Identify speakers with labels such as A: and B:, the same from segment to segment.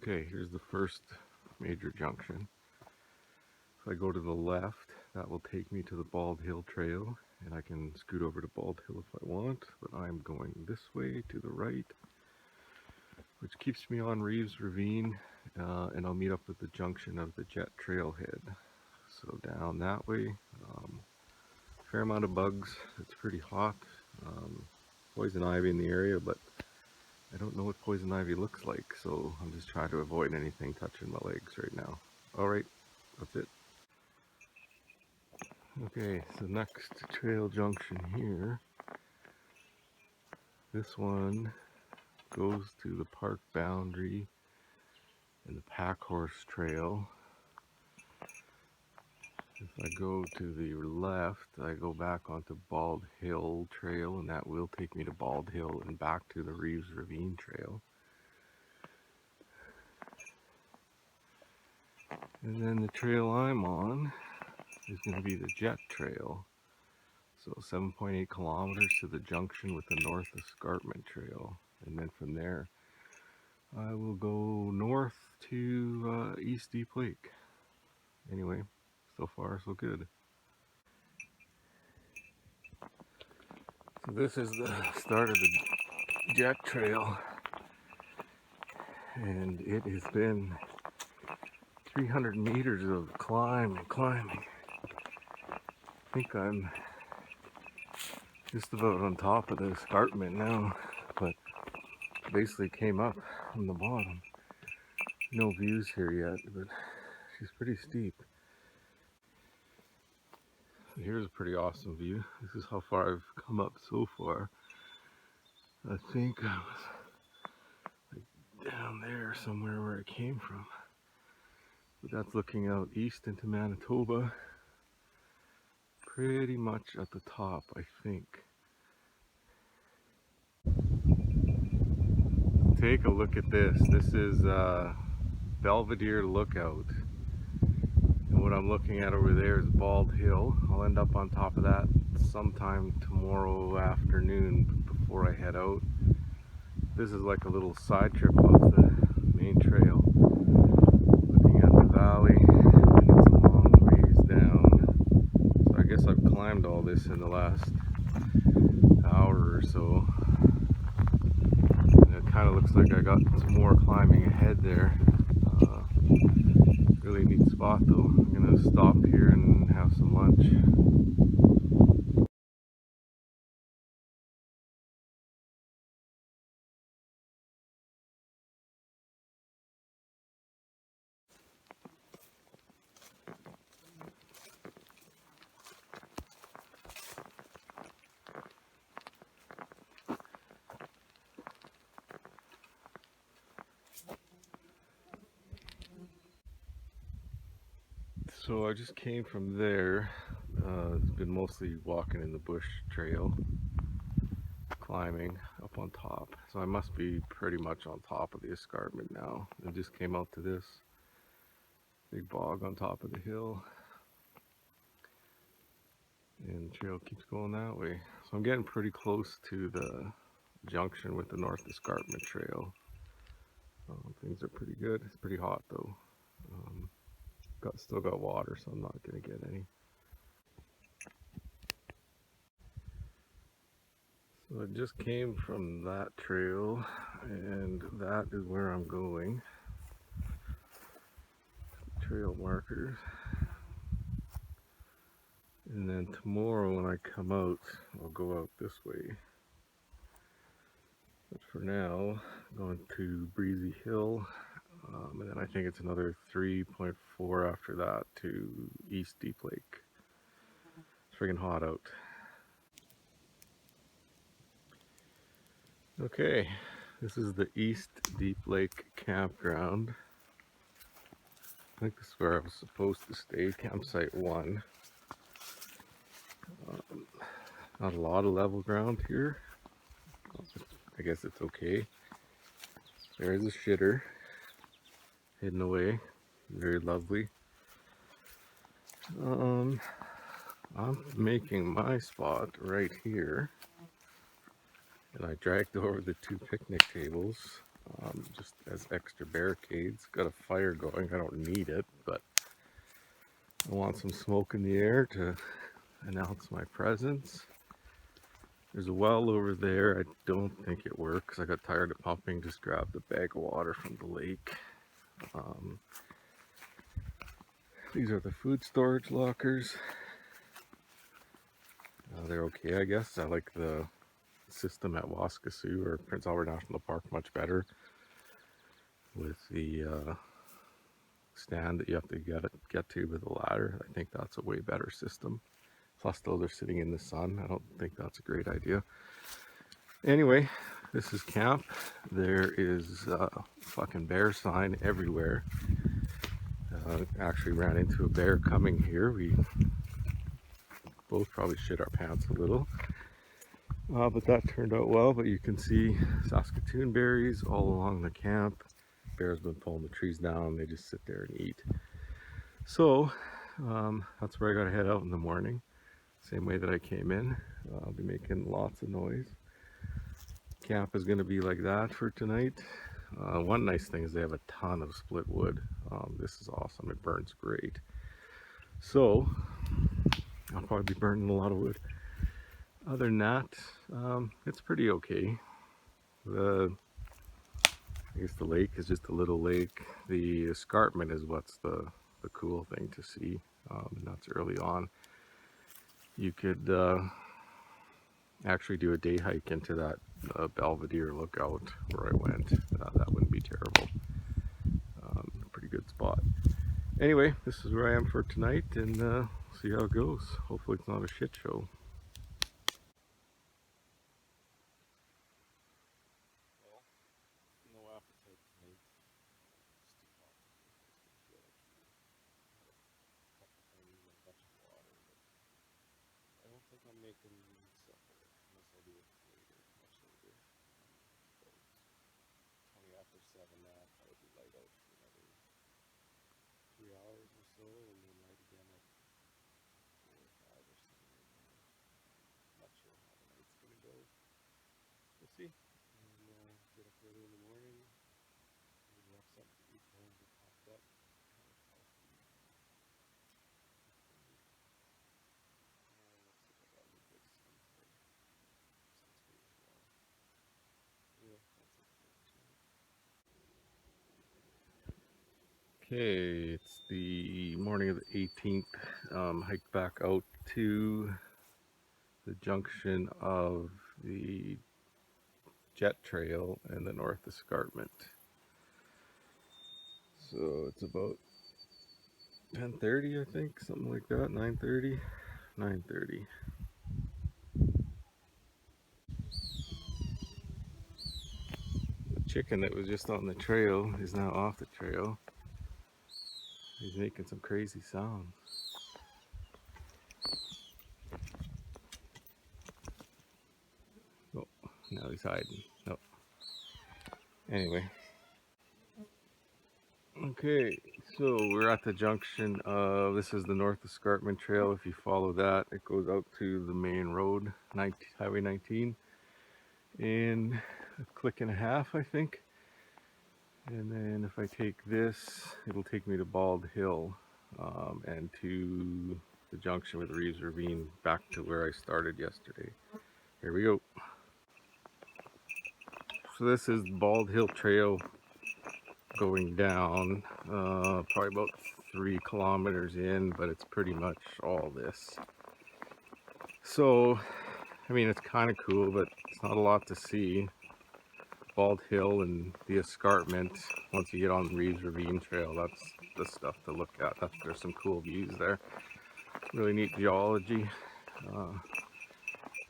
A: Okay, here's the first major junction. If I go to the left, that will take me to the Bald Hill Trail, and I can scoot over to Bald Hill if I want, but I'm going this way to the right, which keeps me on Reeve's Ravine, and I'll meet up at the junction of the Jet Trailhead. So down that way, fair amount of bugs. It's pretty hot. Poison ivy in the area, but I don't know what poison ivy looks like, so I'm just trying to avoid anything touching my legs right now. Alright, that's it. Okay, so next trail junction here. This one goes to the park boundary and the Pack Horse Trail. If I go to the left, I go back onto Bald Hill Trail, and that will take me to Bald Hill and back to the Reeves Ravine Trail. And then the trail I'm on is going to be the Jet Trail. So 7.8 kilometers to the junction with the North Escarpment Trail. And then from there, I will go north to East Deep Lake. Anyway, so far so good. So this is the start of the Jet Trail. And it has been 300 meters of climbing. I think I'm just about on top of the escarpment now, but basically came up from the bottom. No views here yet, but she's pretty steep. So here's a pretty awesome view. This is how far I've come up so far. I think I was like down there somewhere where I came from. But that's looking out east into Manitoba. Pretty much at the top, I think. Take a look at this. This is Belvedere Lookout. And what I'm looking at over there is Bald Hill. I'll end up on top of that sometime tomorrow afternoon before I head out. This is like a little side trip off the main trail. Looking at the valley, and it's a long ways down. So I guess I've climbed all this in the last hour or so. And it kind of looks like I got some more climbing ahead there. Really neat spot though. I'm gonna stop here and have some lunch. So I just came from there. It's been mostly walking in the bush trail, climbing up on top. So I must be pretty much on top of the escarpment now. I just came out to this big bog on top of the hill. And the trail keeps going that way. So I'm getting pretty close to the junction with the North Escarpment Trail. Things are pretty good. It's pretty hot though. Still got water, so I'm not gonna get any. So I just came from that trail, and that is where I'm going. Trail markers. And then tomorrow when I come out, I'll go out this way. But for now, I'm going to Breezy Hill, and then I think it's another 3.4 after that to East Deep Lake. It's friggin' hot out. Okay, this is the East Deep Lake Campground. I think this is where I was supposed to stay, campsite 1. Not a lot of level ground here. I guess it's okay. There's a shitter hidden away. Very lovely. I'm making my spot right here. And I dragged over the 2 picnic tables. just as extra barricades. Got a fire going. I don't need it, but I want some smoke in the air to announce my presence. There's a well over there. I don't think it works. I got tired of pumping. Just grabbed a bag of water from the lake. These are the food storage lockers. They're okay, I guess. I like the system at Waskesiu or Prince Albert National Park much better, with the stand that you have to get to with a ladder. I think that's a way better system. Plus, though, they're sitting in the sun. I don't think that's a great idea. Anyway, this is camp. There is a fucking bear sign everywhere. Actually ran into a bear coming here. We both probably shit our pants a little. But that turned out well. But you can see Saskatoon berries all along the camp. Bears been pulling the trees down. They just sit there and eat. So that's where I gotta head out in the morning. Same way that I came in. I'll be making lots of noise. Camp is gonna be like that for tonight. One nice thing is they have a ton of split wood. This is awesome. It burns great. So I'll probably be burning a lot of wood. Other than that, it's pretty okay. I guess the lake is just a little lake. The escarpment is what's the cool thing to see. And that's early on. You could actually do a day hike into that Belvedere Lookout where I went. That wouldn't be terrible. Pretty good spot. Anyway, this is where I am for tonight, and see how it goes. Hopefully it's not a shit show. Well, no appetite tonight. It's too hot. A couple things and a bunch of water. But I don't think I'm making supper unless I do it later, much later. About 20 after 7 now. I'll probably light out for another 3 hours or so, and then light again at 4 or 5 or something like that. Not sure how the night's gonna go. We'll see. And get up early in the morning. Maybe have something to eat before we get popped up. Have a coffee. Looks like I got a little bit of sun today. Sounds good as well. Anyway, that's it for tonight. Okay, it's the morning of the 18th. Hiked back out to the junction of the Jet Trail and the North Escarpment. So it's about 10:30, I think, something like that. 9:30. 9:30. The chicken that was just on the trail is now off the trail. He's making some crazy sounds. Oh, now he's hiding. Nope. Anyway. Okay, so we're at the junction of, this is the North Escarpment Trail. If you follow that, it goes out to the main road, Highway 19, in a click and a half, I think. And then if I take this, it'll take me to Bald Hill, and to the junction with Reeves Ravine, back to where I started yesterday. Here we go. So this is Bald Hill Trail going down, probably about 3 kilometers in, but it's pretty much all this. So, I mean, it's kind of cool, but it's not a lot to see. Bald Hill and the escarpment, once you get on the Reeves Ravine Trail, that's the stuff to look at. There's some cool views there. Really neat geology.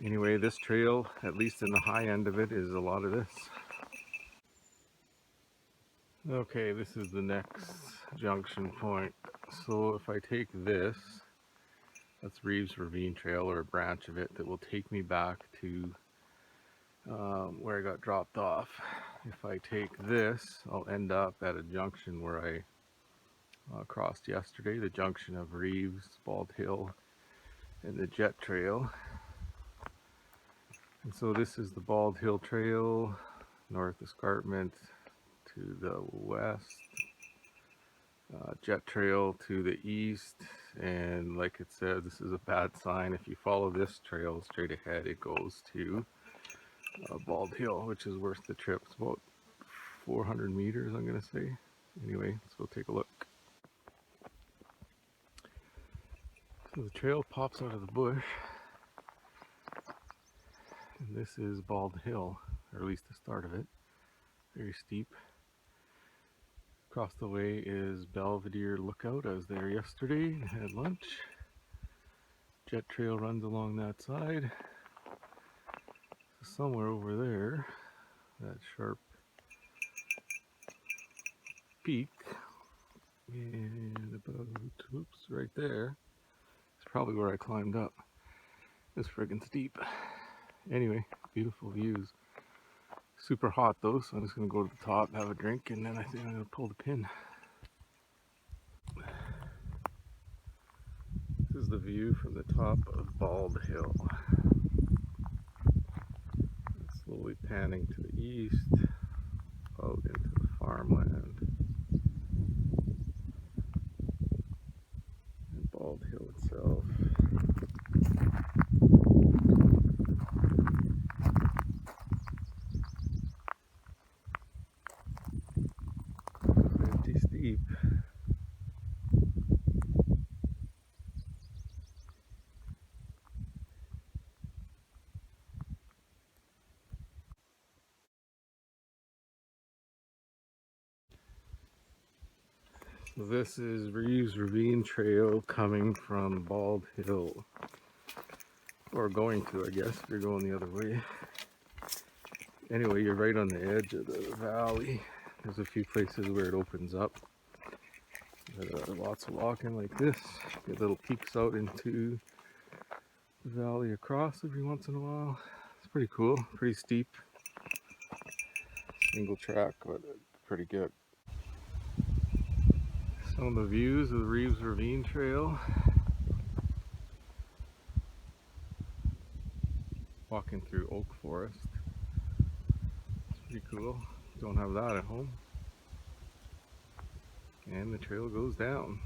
A: Anyway, this trail, at least in the high end of it, is a lot of this. Okay, this is the next junction point. So if I take this, that's Reeves Ravine Trail, or a branch of it that will take me back to where I got dropped off. If I take this, I'll end up at a junction where I crossed yesterday, the junction of Reeves, Bald Hill, and the Jet Trail. And so this is the Bald Hill Trail, North Escarpment, to the west, jet trail to the east, and like it said, this is a bad sign. If you follow this trail straight ahead, it goes to Bald Hill, which is worth the trip. It's about 400 meters, I'm gonna say. Anyway, let's go take a look. So the trail pops out of the bush, and this is Bald Hill, or at least the start of it. Very steep. Across the way is Belvedere Lookout. I was there yesterday and had lunch. Jet trail runs along that side. So somewhere over there, that sharp peak, and about, oops, right there, is probably where I climbed up. It's friggin' steep. Anyway, beautiful views. Super hot though, so I'm just gonna go to the top, have a drink, and then I think I'm gonna pull the pin. This is the view from the top of Bald Hill. Slowly panning to the east, out into the farmland. And Bald Hill itself. Pretty steep. So this is Reeve's Ravine Trail coming from Bald Hill. Or going to, I guess, if you're going the other way. Anyway, you're right on the edge of the valley. There's a few places where it opens up. Lots of walking like this. Get little peeks out into the valley across every once in a while. It's pretty cool, pretty steep. Single track, but pretty good. Some of the views of the Reeve's Ravine Trail. Walking through oak forest. It's pretty cool. Don't have that at home. And the trail goes down.